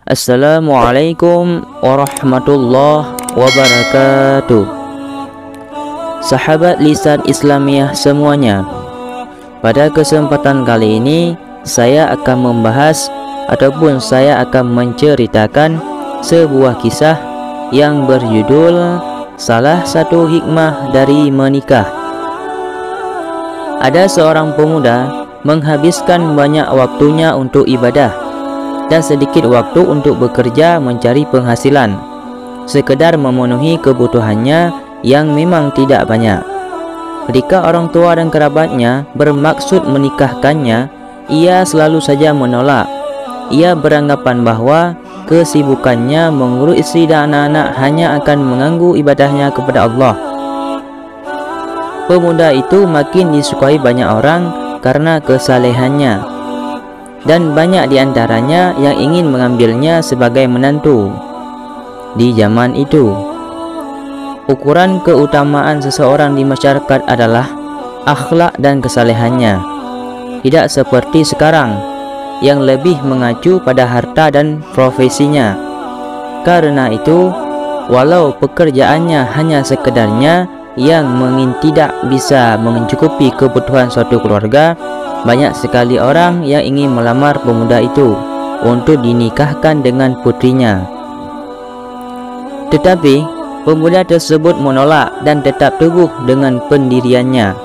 Assalamualaikum warahmatullahi wabarakatuh. Sahabat lisan Islamiyah semuanya, pada kesempatan kali ini saya akan membahas ataupun saya akan menceritakan sebuah kisah yang berjudul Salah Satu Hikmah dari Menikah. Ada seorang pemuda menghabiskan banyak waktunya untuk ibadah dan sedikit waktu untuk bekerja mencari penghasilan, sekedar memenuhi kebutuhannya yang memang tidak banyak. Ketika orang tua dan kerabatnya bermaksud menikahkannya, ia selalu saja menolak. Ia beranggapan bahwa kesibukannya mengurus istri dan anak-anak hanya akan mengganggu ibadahnya kepada Allah. Pemuda itu makin disukai banyak orang karena kesalehannya, dan banyak di antaranya yang ingin mengambilnya sebagai menantu. Di zaman itu, ukuran keutamaan seseorang di masyarakat adalah akhlak dan kesalehannya, tidak seperti sekarang yang lebih mengacu pada harta dan profesinya. Karena itu, walau pekerjaannya hanya sekedarnya yang tidak bisa mencukupi kebutuhan suatu keluarga, banyak sekali orang yang ingin melamar pemuda itu untuk dinikahkan dengan putrinya. Tetapi pemuda tersebut menolak dan tetap teguh dengan pendiriannya,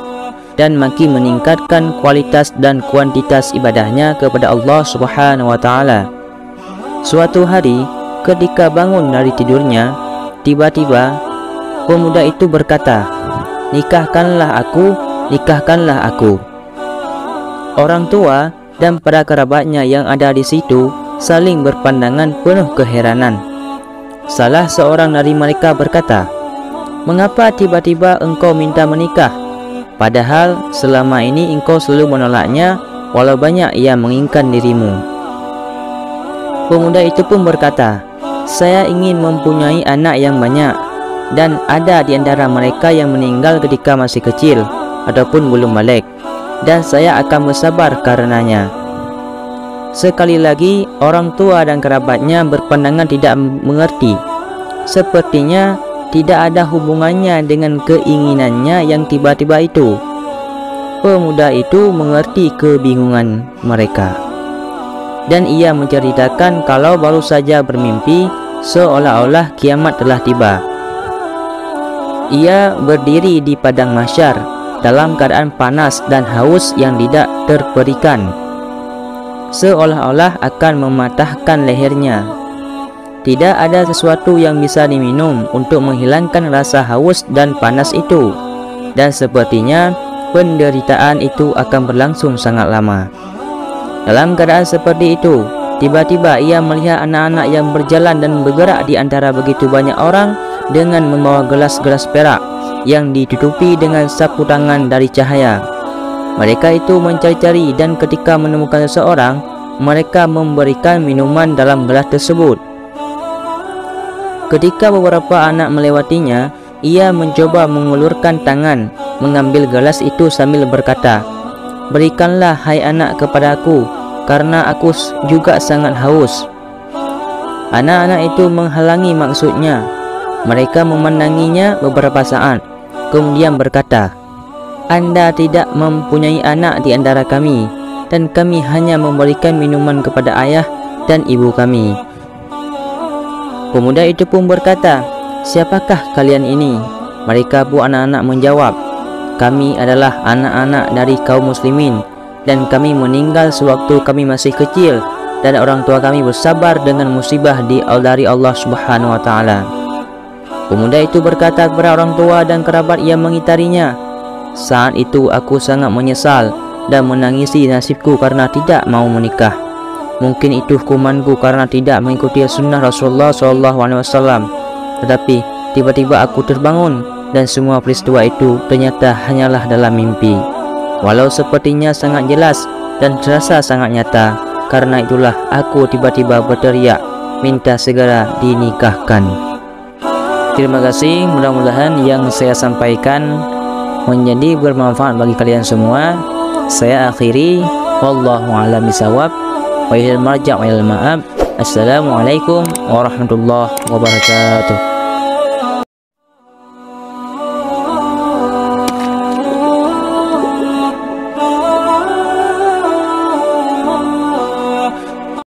dan makin meningkatkan kualitas dan kuantitas ibadahnya kepada Allah Subhanahu wa Ta'ala. Suatu hari, ketika bangun dari tidurnya, tiba-tiba pemuda itu berkata, "Nikahkanlah aku, nikahkanlah aku." Orang tua dan para kerabatnya yang ada di situ saling berpandangan penuh keheranan. Salah seorang dari mereka berkata, "Mengapa tiba-tiba engkau minta menikah? Padahal selama ini engkau selalu menolaknya, walau banyak ia menginginkan dirimu." Pemuda itu pun berkata, "Saya ingin mempunyai anak yang banyak, dan ada di antara mereka yang meninggal ketika masih kecil ataupun belum balik, dan saya akan bersabar karenanya." Sekali lagi, orang tua dan kerabatnya berpandangan tidak mengerti. Sepertinya tidak ada hubungannya dengan keinginannya yang tiba-tiba itu. Pemuda itu mengerti kebingungan mereka, dan ia menceritakan kalau baru saja bermimpi seolah-olah kiamat telah tiba. Ia berdiri di padang mahsyar dalam keadaan panas dan haus yang tidak terperikan, seolah-olah akan mematahkan lehernya. Tidak ada sesuatu yang bisa diminum untuk menghilangkan rasa haus dan panas itu, dan sepertinya penderitaan itu akan berlangsung sangat lama. Dalam keadaan seperti itu, tiba-tiba ia melihat anak-anak yang berjalan dan bergerak di antara begitu banyak orang dengan membawa gelas-gelas perak yang ditutupi dengan sapu tangan dari cahaya. Mereka itu mencari-cari, dan ketika menemukan seseorang, mereka memberikan minuman dalam gelas tersebut. Ketika beberapa anak melewatinya, ia mencoba mengulurkan tangan mengambil gelas itu sambil berkata, "Berikanlah hai anak kepadaku, karena aku juga sangat haus." Anak-anak itu menghalangi maksudnya. Mereka memandanginya beberapa saat, kemudian berkata, "Anda tidak mempunyai anak di antara kami, dan kami hanya memberikan minuman kepada ayah dan ibu kami." Pemuda itu pun berkata, "Siapakah kalian ini?" Mereka pun anak-anak menjawab, "Kami adalah anak-anak dari kaum muslimin, dan kami meninggal sewaktu kami masih kecil, dan orang tua kami bersabar dengan musibah dari Allah Subhanahu wa Ta'ala." Pemuda itu berkata kepada orang tua dan kerabat yang mengitarinya, "Saat itu aku sangat menyesal dan menangisi nasibku karena tidak mau menikah. Mungkin itu hukumanku karena tidak mengikuti sunnah Rasulullah SAW. Tetapi tiba-tiba aku terbangun, dan semua peristiwa itu ternyata hanyalah dalam mimpi. Walau sepertinya sangat jelas dan terasa sangat nyata, karena itulah aku tiba-tiba berteriak minta segera dinikahkan." Terima kasih, mudah-mudahan yang saya sampaikan menjadi bermanfaat bagi kalian semua. Saya akhiri, wallahu a'lam bishawab, wa ilal marja' wa ilal ma'ab. Assalamualaikum warahmatullahi wabarakatuh.